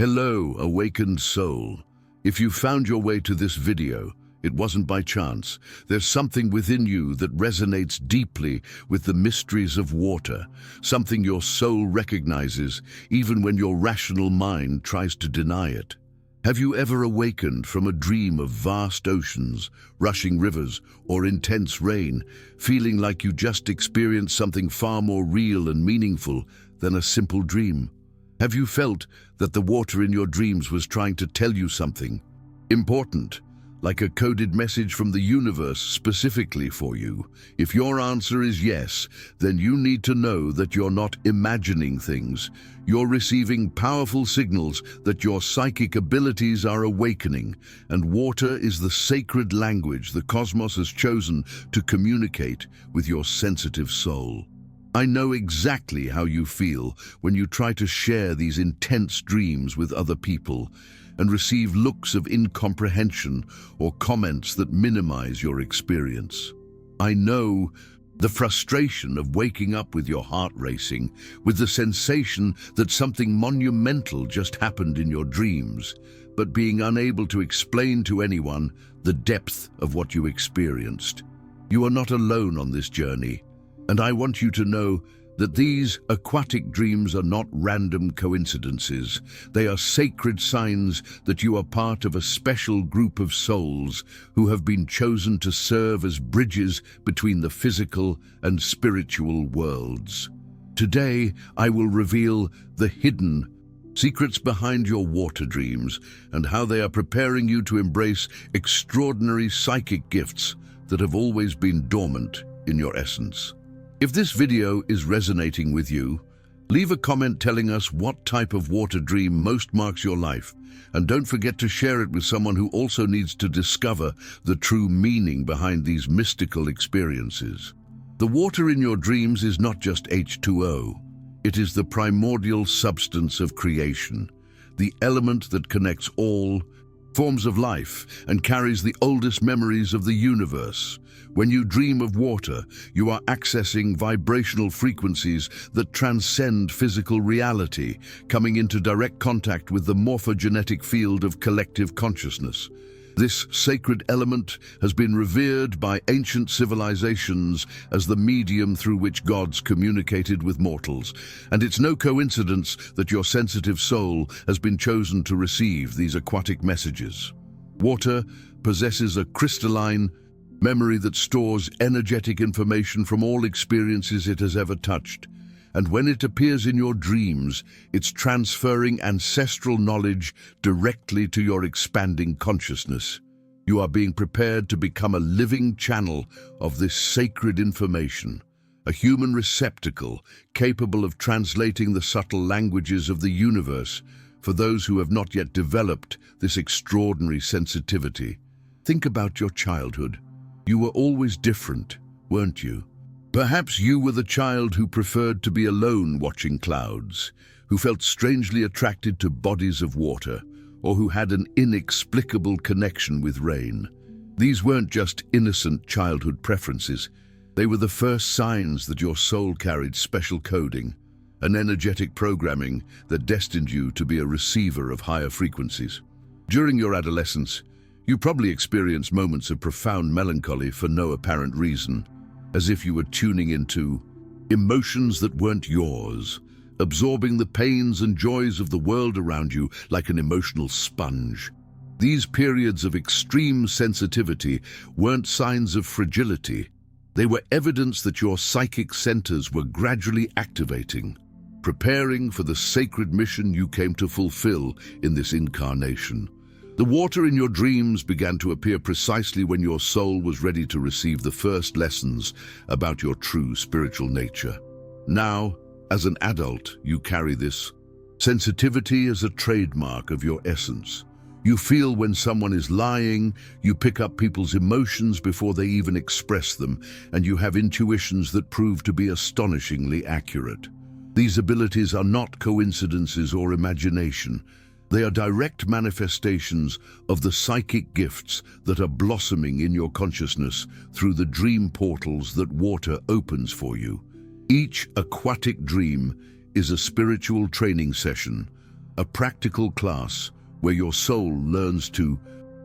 Hello, awakened soul. If you found your way to this video, it wasn't by chance. There's something within you that resonates deeply with the mysteries of water, something your soul recognizes even when your rational mind tries to deny it. Have you ever awakened from a dream of vast oceans, rushing rivers, or intense rain, feeling like you just experienced something far more real and meaningful than a simple dream? Have you felt that the water in your dreams was trying to tell you something important, like a coded message from the universe specifically for you? If your answer is yes, then you need to know that you're not imagining things. You're receiving powerful signals that your psychic abilities are awakening, and water is the sacred language the cosmos has chosen to communicate with your sensitive soul. I know exactly how you feel when you try to share these intense dreams with other people and receive looks of incomprehension or comments that minimize your experience. I know the frustration of waking up with your heart racing, with the sensation that something monumental just happened in your dreams, but being unable to explain to anyone the depth of what you experienced. You are not alone on this journey. And I want you to know that these aquatic dreams are not random coincidences. They are sacred signs that you are part of a special group of souls who have been chosen to serve as bridges between the physical and spiritual worlds. Today, I will reveal the hidden secrets behind your water dreams and how they are preparing you to embrace extraordinary psychic gifts that have always been dormant in your essence. If this video is resonating with you, leave a comment telling us what type of water dream most marks your life, and don't forget to share it with someone who also needs to discover the true meaning behind these mystical experiences. The water in your dreams is not just H2O. It is the primordial substance of creation, the element that connects all forms of life and carries the oldest memories of the universe. When you dream of water, you are accessing vibrational frequencies that transcend physical reality, coming into direct contact with the morphogenetic field of collective consciousness. This sacred element has been revered by ancient civilizations as the medium through which gods communicated with mortals, and it's no coincidence that your sensitive soul has been chosen to receive these aquatic messages. Water possesses a crystalline memory that stores energetic information from all experiences it has ever touched. And when it appears in your dreams, it's transferring ancestral knowledge directly to your expanding consciousness. You are being prepared to become a living channel of this sacred information, a human receptacle capable of translating the subtle languages of the universe for those who have not yet developed this extraordinary sensitivity. Think about your childhood. You were always different, weren't you? Perhaps you were the child who preferred to be alone watching clouds, who felt strangely attracted to bodies of water, or who had an inexplicable connection with rain. These weren't just innocent childhood preferences. They were the first signs that your soul carried special coding, an energetic programming that destined you to be a receiver of higher frequencies. During your adolescence, you probably experienced moments of profound melancholy for no apparent reason, as if you were tuning into emotions that weren't yours, absorbing the pains and joys of the world around you like an emotional sponge. These periods of extreme sensitivity weren't signs of fragility. They were evidence that your psychic centers were gradually activating, preparing for the sacred mission you came to fulfill in this incarnation. The water in your dreams began to appear precisely when your soul was ready to receive the first lessons about your true spiritual nature. Now, as an adult, you carry this sensitivity as a trademark of your essence. You feel when someone is lying, you pick up people's emotions before they even express them, and you have intuitions that prove to be astonishingly accurate. These abilities are not coincidences or imagination. They are direct manifestations of the psychic gifts that are blossoming in your consciousness through the dream portals that water opens for you. Each aquatic dream is a spiritual training session, a practical class where your soul learns to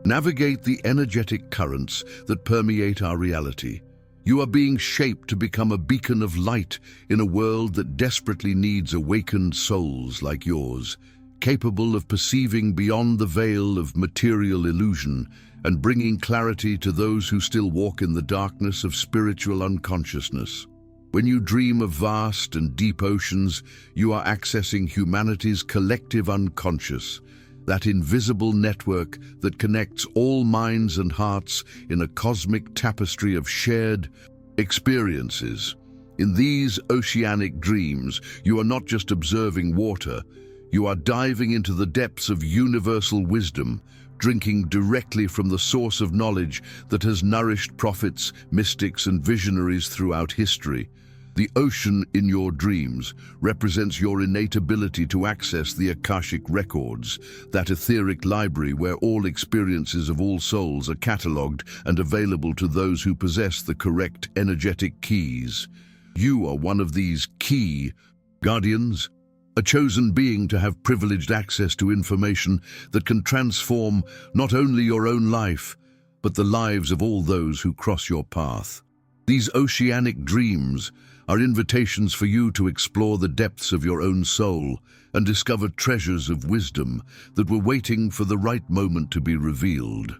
navigate the energetic currents that permeate our reality. You are being shaped to become a beacon of light in a world that desperately needs awakened souls like yours, capable of perceiving beyond the veil of material illusion and bringing clarity to those who still walk in the darkness of spiritual unconsciousness. When you dream of vast and deep oceans, you are accessing humanity's collective unconscious, that invisible network that connects all minds and hearts in a cosmic tapestry of shared experiences. In these oceanic dreams, you are not just observing water, you are diving into the depths of universal wisdom, drinking directly from the source of knowledge that has nourished prophets, mystics, and visionaries throughout history. The ocean in your dreams represents your innate ability to access the Akashic records, that etheric library where all experiences of all souls are catalogued and available to those who possess the correct energetic keys. You are one of these key guardians, a chosen being to have privileged access to information that can transform not only your own life, but the lives of all those who cross your path. These oceanic dreams are invitations for you to explore the depths of your own soul and discover treasures of wisdom that were waiting for the right moment to be revealed.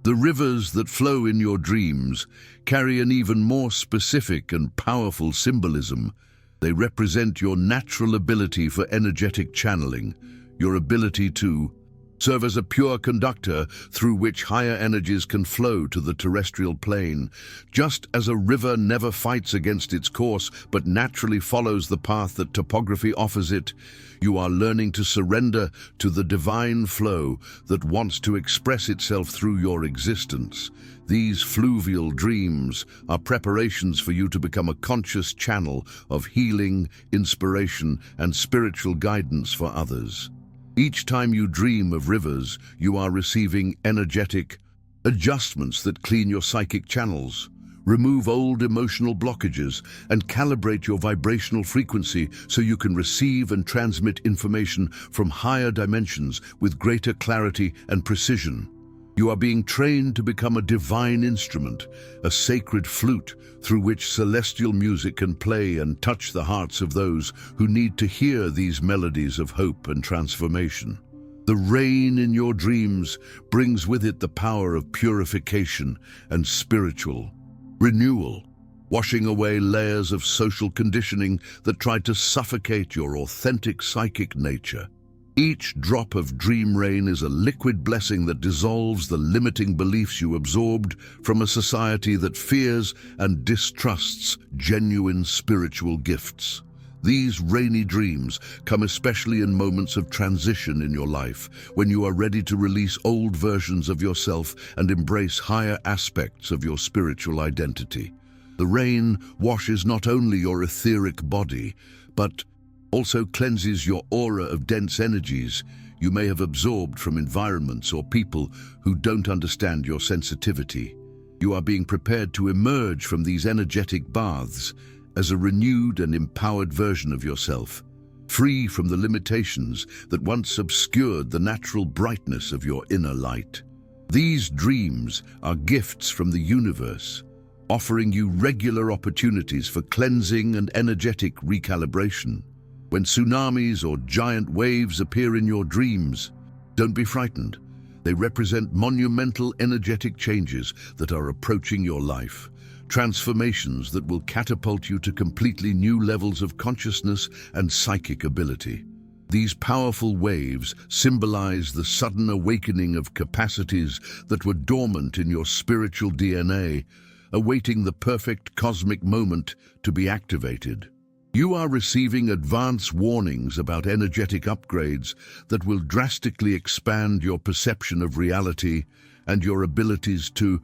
The rivers that flow in your dreams carry an even more specific and powerful symbolism. They represent your natural ability for energetic channeling, your ability to serve as a pure conductor through which higher energies can flow to the terrestrial plane. Just as a river never fights against its course but naturally follows the path that topography offers it, you are learning to surrender to the divine flow that wants to express itself through your existence. These fluvial dreams are preparations for you to become a conscious channel of healing, inspiration, and spiritual guidance for others. Each time you dream of rivers, you are receiving energetic adjustments that clean your psychic channels, remove old emotional blockages, and calibrate your vibrational frequency so you can receive and transmit information from higher dimensions with greater clarity and precision. You are being trained to become a divine instrument, a sacred flute through which celestial music can play and touch the hearts of those who need to hear these melodies of hope and transformation. The rain in your dreams brings with it the power of purification and spiritual renewal, washing away layers of social conditioning that try to suffocate your authentic psychic nature. Each drop of dream rain is a liquid blessing that dissolves the limiting beliefs you absorbed from a society that fears and distrusts genuine spiritual gifts. These rainy dreams come especially in moments of transition in your life, when you are ready to release old versions of yourself and embrace higher aspects of your spiritual identity. The rain washes not only your etheric body, but also cleanses your aura of dense energies you may have absorbed from environments or people who don't understand your sensitivity. You are being prepared to emerge from these energetic baths as a renewed and empowered version of yourself, free from the limitations that once obscured the natural brightness of your inner light. These dreams are gifts from the universe, offering you regular opportunities for cleansing and energetic recalibration. When tsunamis or giant waves appear in your dreams, don't be frightened. They represent monumental energetic changes that are approaching your life, transformations that will catapult you to completely new levels of consciousness and psychic ability. These powerful waves symbolize the sudden awakening of capacities that were dormant in your spiritual DNA, awaiting the perfect cosmic moment to be activated. You are receiving advance warnings about energetic upgrades that will drastically expand your perception of reality and your abilities to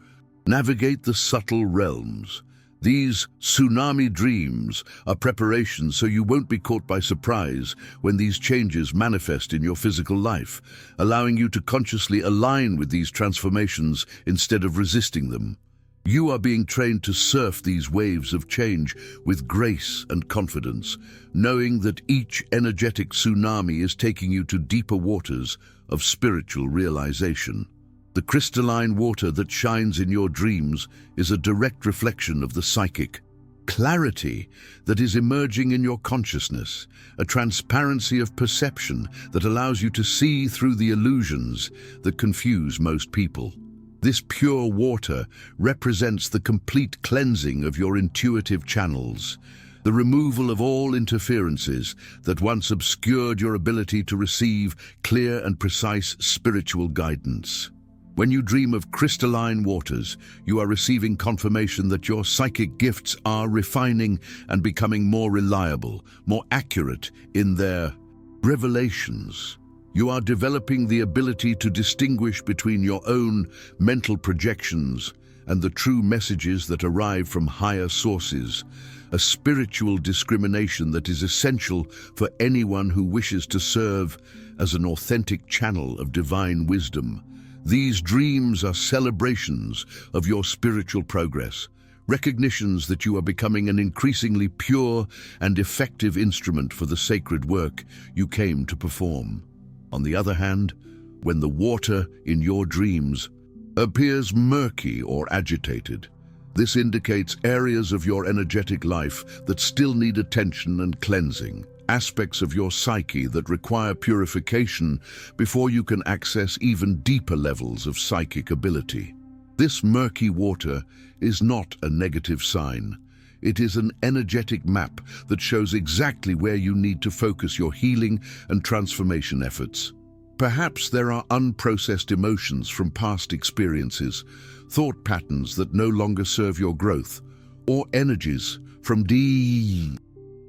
navigate the subtle realms. These tsunami dreams are preparations so you won't be caught by surprise when these changes manifest in your physical life, allowing you to consciously align with these transformations instead of resisting them. You are being trained to surf these waves of change with grace and confidence, knowing that each energetic tsunami is taking you to deeper waters of spiritual realization. The crystalline water that shines in your dreams is a direct reflection of the psychic clarity that is emerging in your consciousness, a transparency of perception that allows you to see through the illusions that confuse most people. This pure water represents the complete cleansing of your intuitive channels, the removal of all interferences that once obscured your ability to receive clear and precise spiritual guidance. When you dream of crystalline waters, you are receiving confirmation that your psychic gifts are refining and becoming more reliable, more accurate in their revelations. You are developing the ability to distinguish between your own mental projections and the true messages that arrive from higher sources, a spiritual discrimination that is essential for anyone who wishes to serve as an authentic channel of divine wisdom. These dreams are celebrations of your spiritual progress, recognitions that you are becoming an increasingly pure and effective instrument for the sacred work you came to perform. On the other hand, when the water in your dreams appears murky or agitated, this indicates areas of your energetic life that still need attention and cleansing, aspects of your psyche that require purification before you can access even deeper levels of psychic ability. This murky water is not a negative sign. It is an energetic map that shows exactly where you need to focus your healing and transformation efforts. Perhaps there are unprocessed emotions from past experiences, thought patterns that no longer serve your growth, or energies from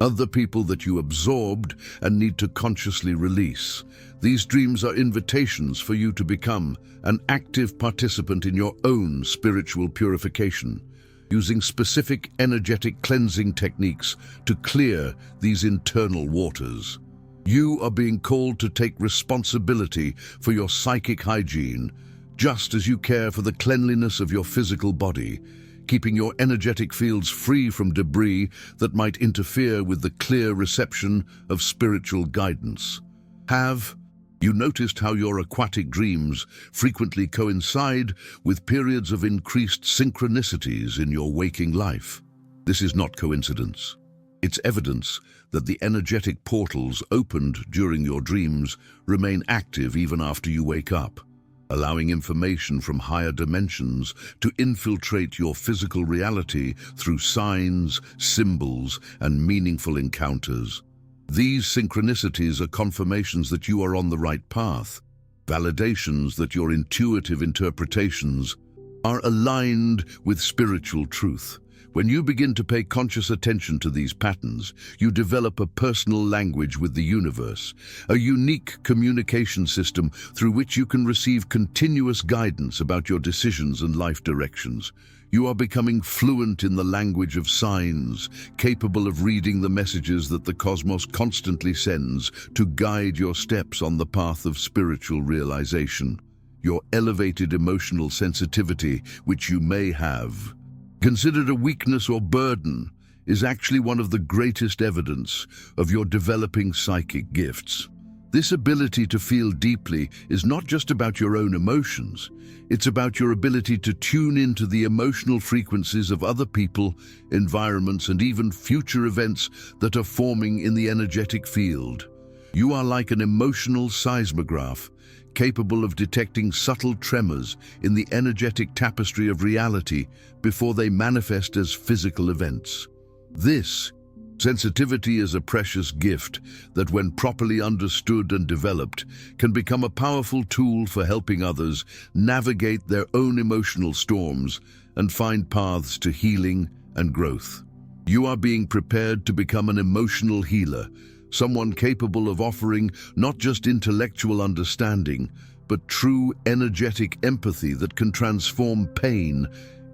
other people that you absorbed and need to consciously release. These dreams are invitations for you to become an active participant in your own spiritual purification, using specific energetic cleansing techniques to clear these internal waters. You are being called to take responsibility for your psychic hygiene, just as you care for the cleanliness of your physical body, keeping your energetic fields free from debris that might interfere with the clear reception of spiritual guidance. Have you noticed how your aquatic dreams frequently coincide with periods of increased synchronicities in your waking life? This is not coincidence. It's evidence that the energetic portals opened during your dreams remain active even after you wake up, allowing information from higher dimensions to infiltrate your physical reality through signs, symbols, and meaningful encounters. These synchronicities are confirmations that you are on the right path, validations that your intuitive interpretations are aligned with spiritual truth. When you begin to pay conscious attention to these patterns, you develop a personal language with the universe, a unique communication system through which you can receive continuous guidance about your decisions and life directions. You are becoming fluent in the language of signs, capable of reading the messages that the cosmos constantly sends to guide your steps on the path of spiritual realization. Your elevated emotional sensitivity, which you may have considered a weakness or burden, is actually one of the greatest evidence of your developing psychic gifts. This ability to feel deeply is not just about your own emotions, it's about your ability to tune into the emotional frequencies of other people, environments, and even future events that are forming in the energetic field. You are like an emotional seismograph, capable of detecting subtle tremors in the energetic tapestry of reality before they manifest as physical events. This sensitivity is a precious gift that, when properly understood and developed, can become a powerful tool for helping others navigate their own emotional storms and find paths to healing and growth. You are being prepared to become an emotional healer, someone capable of offering not just intellectual understanding, but true energetic empathy that can transform pain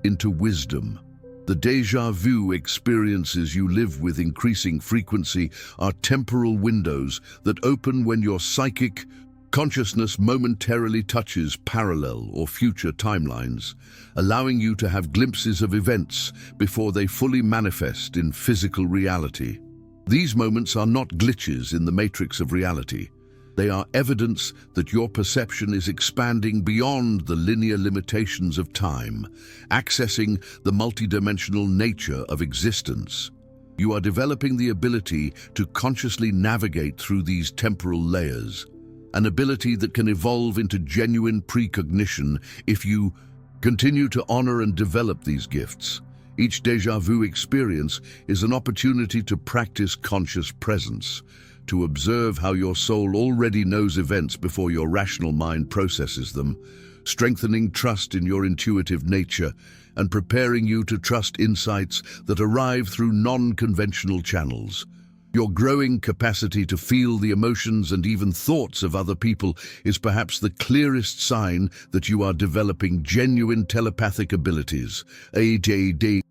into wisdom. The déjà vu experiences you live with increasing frequency are temporal windows that open when your psychic Consciousness momentarily touches parallel or future timelines, allowing you to have glimpses of events before they fully manifest in physical reality. These moments are not glitches in the matrix of reality. They are evidence that your perception is expanding beyond the linear limitations of time, accessing the multidimensional nature of existence. You are developing the ability to consciously navigate through these temporal layers, an ability that can evolve into genuine precognition if you continue to honor and develop these gifts. Each déjà vu experience is an opportunity to practice conscious presence, to observe how your soul already knows events before your rational mind processes them, strengthening trust in your intuitive nature and preparing you to trust insights that arrive through non-conventional channels. Your growing capacity to feel the emotions and even thoughts of other people is perhaps the clearest sign that you are developing genuine telepathic abilities, ADD,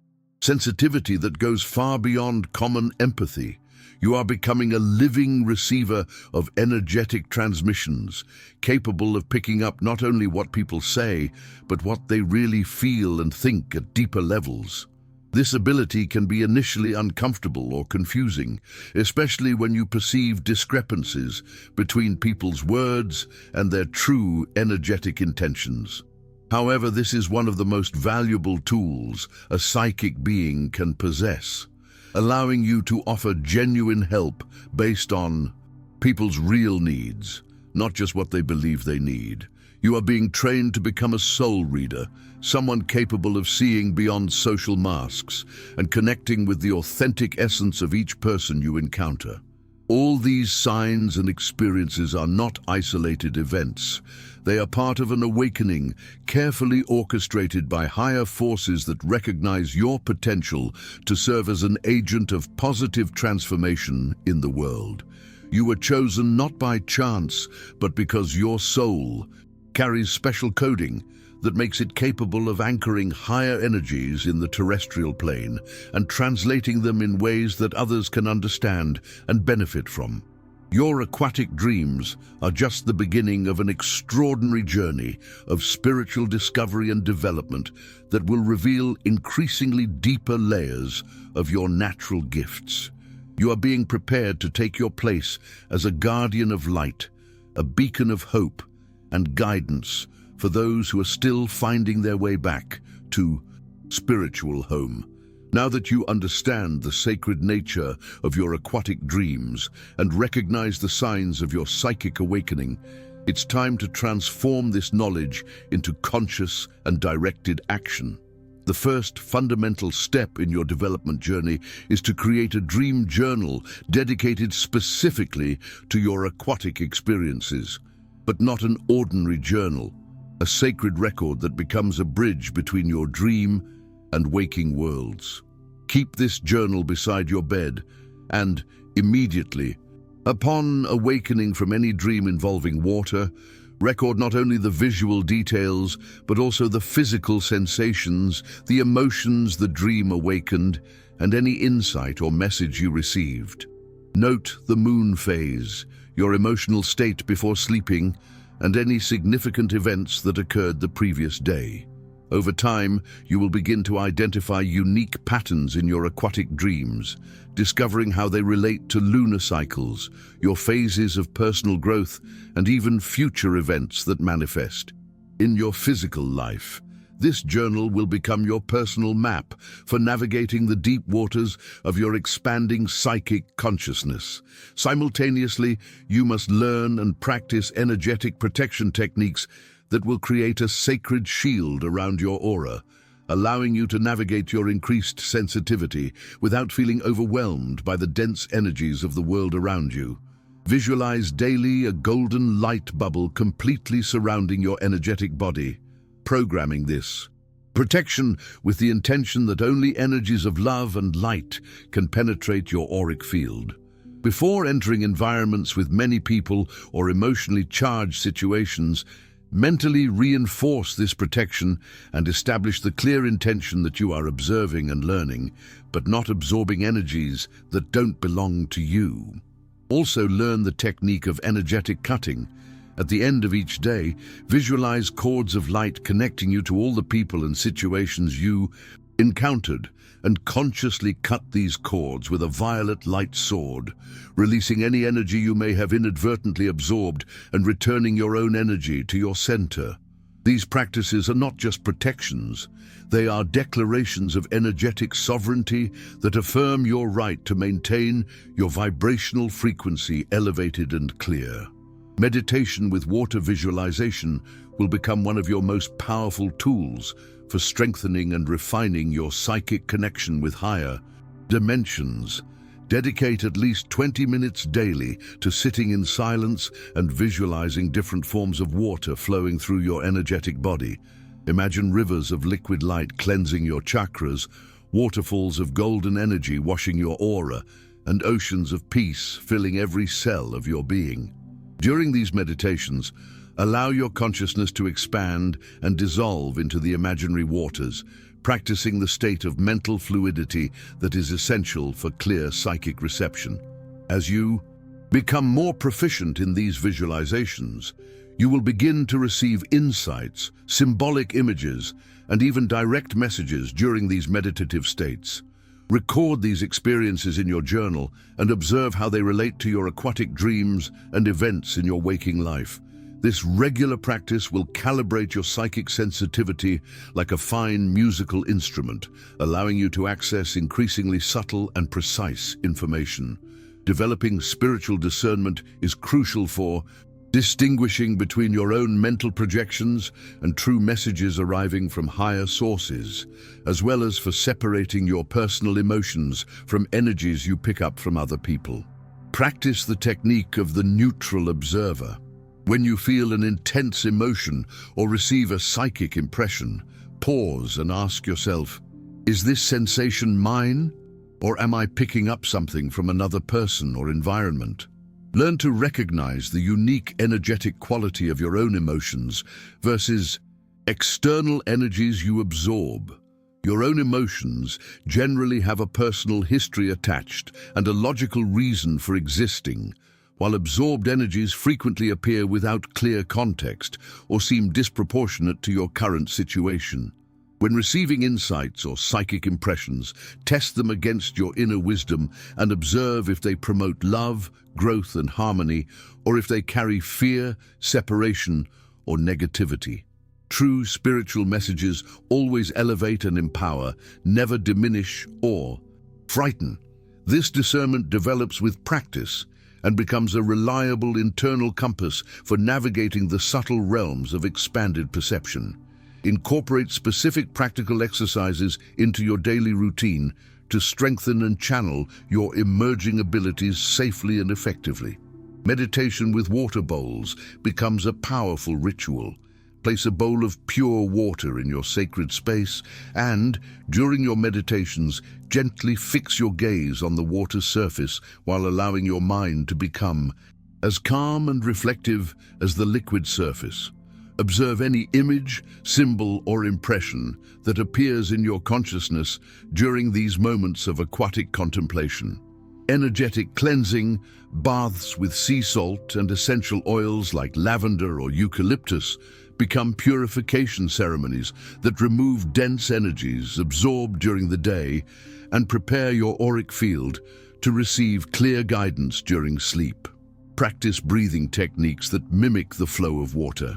sensitivity that goes far beyond common empathy. You are becoming a living receiver of energetic transmissions, capable of picking up not only what people say, but what they really feel and think at deeper levels. This ability can be initially uncomfortable or confusing, especially when you perceive discrepancies between people's words and their true energetic intentions. However, this is one of the most valuable tools a psychic being can possess, allowing you to offer genuine help based on people's real needs, not just what they believe they need. You are being trained to become a soul reader, someone capable of seeing beyond social masks and connecting with the authentic essence of each person you encounter. All these signs and experiences are not isolated events. They are part of an awakening, carefully orchestrated by higher forces that recognize your potential to serve as an agent of positive transformation in the world. You were chosen not by chance, but because your soul carries special coding that makes it capable of anchoring higher energies in the terrestrial plane and translating them in ways that others can understand and benefit from. Your aquatic dreams are just the beginning of an extraordinary journey of spiritual discovery and development that will reveal increasingly deeper layers of your natural gifts. You are being prepared to take your place as a guardian of light, a beacon of hope and guidance for those who are still finding their way back to spiritual home. Now that you understand the sacred nature of your aquatic dreams and recognize the signs of your psychic awakening, it's time to transform this knowledge into conscious and directed action. The first fundamental step in your development journey is to create a dream journal dedicated specifically to your aquatic experiences, but not an ordinary journal, a sacred record that becomes a bridge between your dream and waking worlds. Keep this journal beside your bed and, immediately, upon awakening from any dream involving water, record not only the visual details, but also the physical sensations, the emotions the dream awakened, and any insight or message you received. Note the moon phase, your emotional state before sleeping, and any significant events that occurred the previous day. Over time, you will begin to identify unique patterns in your aquatic dreams, discovering how they relate to lunar cycles, your phases of personal growth, and even future events that manifest. In your physical life, this journal will become your personal map for navigating the deep waters of your expanding psychic consciousness. Simultaneously, you must learn and practice energetic protection techniques that will create a sacred shield around your aura, allowing you to navigate your increased sensitivity without feeling overwhelmed by the dense energies of the world around you. Visualize daily a golden light bubble completely surrounding your energetic body, programming this protection with the intention that only energies of love and light can penetrate your auric field. Before entering environments with many people or emotionally charged situations, mentally reinforce this protection and establish the clear intention that you are observing and learning, but not absorbing energies that don't belong to you. Also learn the technique of energetic cutting, At the end of each day, visualize cords of light connecting you to all the people and situations you encountered, and consciously cut these cords with a violet light sword, releasing any energy you may have inadvertently absorbed and returning your own energy to your center. These practices are not just protections, they are declarations of energetic sovereignty that affirm your right to maintain your vibrational frequency elevated and clear. Meditation with water visualization will become one of your most powerful tools for strengthening and refining your psychic connection with higher dimensions. Dedicate at least 20 minutes daily to sitting in silence and visualizing different forms of water flowing through your energetic body. Imagine rivers of liquid light cleansing your chakras, waterfalls of golden energy washing your aura, and oceans of peace filling every cell of your being. During these meditations, allow your consciousness to expand and dissolve into the imaginary waters, practicing the state of mental fluidity that is essential for clear psychic reception. As you become more proficient in these visualizations, you will begin to receive insights, symbolic images, and even direct messages during these meditative states. Record these experiences in your journal and observe how they relate to your aquatic dreams and events in your waking life. This regular practice will calibrate your psychic sensitivity like a fine musical instrument, allowing you to access increasingly subtle and precise information. Developing spiritual discernment is crucial for distinguishing between your own mental projections and true messages arriving from higher sources, as well as for separating your personal emotions from energies you pick up from other people. Practice the technique of the neutral observer. When you feel an intense emotion or receive a psychic impression, pause and ask yourself, is this sensation mine, or am I picking up something from another person or environment? Learn to recognize the unique energetic quality of your own emotions versus external energies you absorb. Your own emotions generally have a personal history attached and a logical reason for existing, while absorbed energies frequently appear without clear context or seem disproportionate to your current situation. When receiving insights or psychic impressions, test them against your inner wisdom and observe if they promote love, growth, and harmony, or if they carry fear, separation, or negativity. True spiritual messages always elevate and empower, never diminish or frighten. This discernment develops with practice and becomes a reliable internal compass for navigating the subtle realms of expanded perception. Incorporate specific practical exercises into your daily routine to strengthen and channel your emerging abilities safely and effectively. Meditation with water bowls becomes a powerful ritual. Place a bowl of pure water in your sacred space and, during your meditations, gently fix your gaze on the water's surface while allowing your mind to become as calm and reflective as the liquid surface. Observe any image, symbol, or impression that appears in your consciousness during these moments of aquatic contemplation. Energetic cleansing, baths with sea salt and essential oils like lavender or eucalyptus become purification ceremonies that remove dense energies absorbed during the day and prepare your auric field to receive clear guidance during sleep. Practice breathing techniques that mimic the flow of water.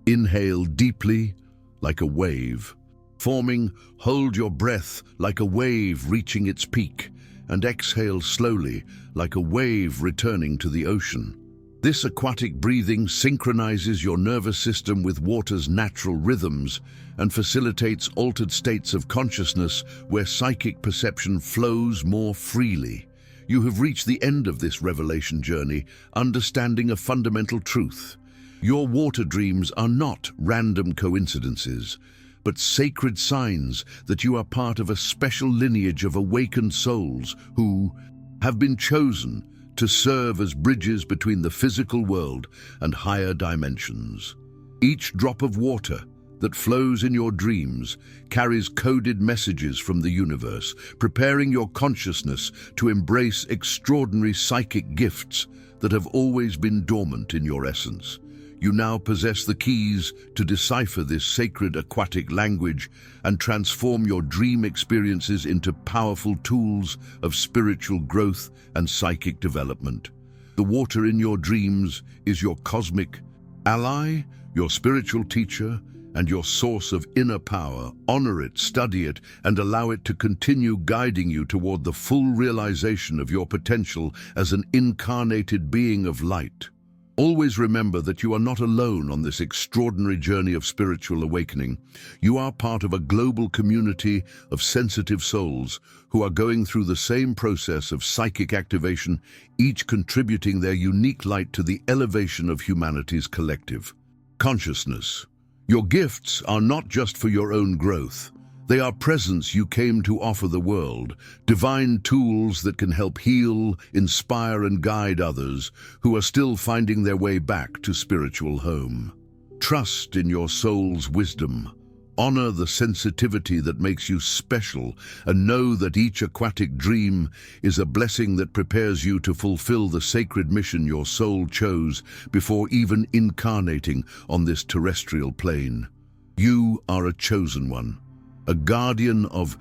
Inhale deeply, like a wave. Forming, hold your breath like a wave reaching its peak, and exhale slowly, like a wave returning to the ocean. This aquatic breathing synchronizes your nervous system with water's natural rhythms and facilitates altered states of consciousness where psychic perception flows more freely. You have reached the end of this revelation journey, understanding a fundamental truth. Your water dreams are not random coincidences, but sacred signs that you are part of a special lineage of awakened souls who have been chosen to serve as bridges between the physical world and higher dimensions. Each drop of water that flows in your dreams carries coded messages from the universe, preparing your consciousness to embrace extraordinary psychic gifts that have always been dormant in your essence. You now possess the keys to decipher this sacred aquatic language and transform your dream experiences into powerful tools of spiritual growth and psychic development. The water in your dreams is your cosmic ally, your spiritual teacher, and your source of inner power. Honor it, study it, and allow it to continue guiding you toward the full realization of your potential as an incarnated being of light. Always remember that you are not alone on this extraordinary journey of spiritual awakening. You are part of a global community of sensitive souls who are going through the same process of psychic activation, each contributing their unique light to the elevation of humanity's collective consciousness. Your gifts are not just for your own growth. They are presents you came to offer the world, divine tools that can help heal, inspire, and guide others who are still finding their way back to spiritual home. Trust in your soul's wisdom. Honor the sensitivity that makes you special, and know that each aquatic dream is a blessing that prepares you to fulfill the sacred mission your soul chose before even incarnating on this terrestrial plane. You are a chosen one, a guardian of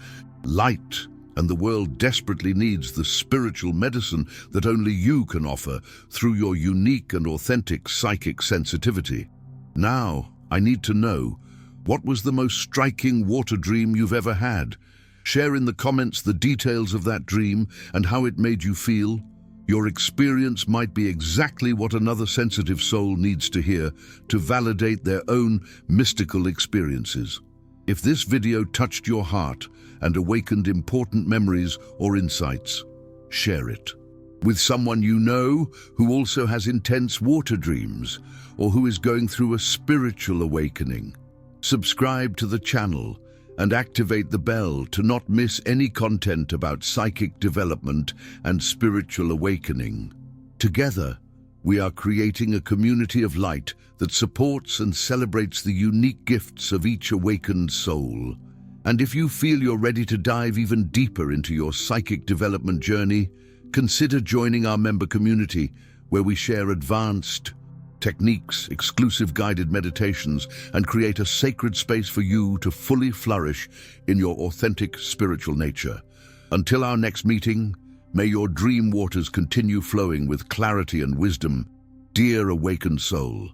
light, and the world desperately needs the spiritual medicine that only you can offer through your unique and authentic psychic sensitivity. Now, I need to know, what was the most striking water dream you've ever had? Share in the comments the details of that dream and how it made you feel. Your experience might be exactly what another sensitive soul needs to hear to validate their own mystical experiences. If this video touched your heart and awakened important memories or insights, share it with someone you know who also has intense water dreams or who is going through a spiritual awakening. Subscribe to the channel and activate the bell to not miss any content about psychic development and spiritual awakening. Together, we are creating a community of light that supports and celebrates the unique gifts of each awakened soul. And if you feel you're ready to dive even deeper into your psychic development journey, consider joining our member community, where we share advanced techniques, exclusive guided meditations, and create a sacred space for you to fully flourish in your authentic spiritual nature. Until our next meeting, may your dream waters continue flowing with clarity and wisdom, dear awakened soul.